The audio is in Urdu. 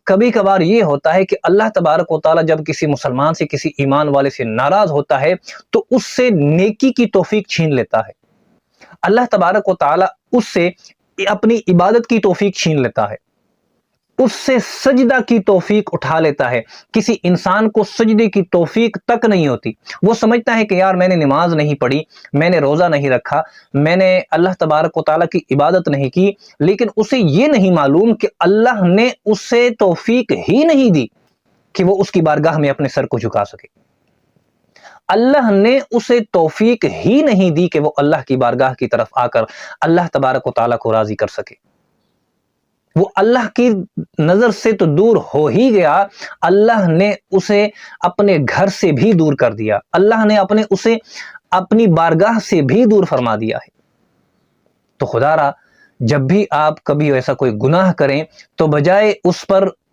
کبھی کبھار یہ ہوتا ہے کہ اللہ تبارک و تعالیٰ جب کسی مسلمان سے، کسی ایمان والے سے ناراض ہوتا ہے تو اس سے نیکی کی توفیق چھین لیتا ہے۔ اللہ تبارک و تعالیٰ اس سے اپنی عبادت کی توفیق چھین لیتا ہے، اس سے سجدہ کی توفیق اٹھا لیتا ہے۔ کسی انسان کو سجدے کی توفیق تک نہیں ہوتی، وہ سمجھتا ہے کہ یار میں نے نماز نہیں پڑھی، میں نے روزہ نہیں رکھا، میں نے اللہ تبارک و تعالیٰ کی عبادت نہیں کی، لیکن اسے یہ نہیں معلوم کہ اللہ نے اسے توفیق ہی نہیں دی کہ وہ اس کی بارگاہ میں اپنے سر کو جھکا سکے۔ اللہ نے اسے توفیق ہی نہیں دی کہ وہ اللہ کی بارگاہ کی طرف آ کر اللہ تبارک و تعالیٰ کو راضی کر سکے۔ وہ اللہ کی نظر سے تو دور ہو ہی گیا، اللہ نے اسے اپنے گھر سے بھی دور کر دیا، اللہ نے اسے اپنی بارگاہ سے بھی دور فرما دیا ہے۔ تو خدا را جب بھی آپ کبھی ایسا کوئی گناہ کریں تو بجائے اس پر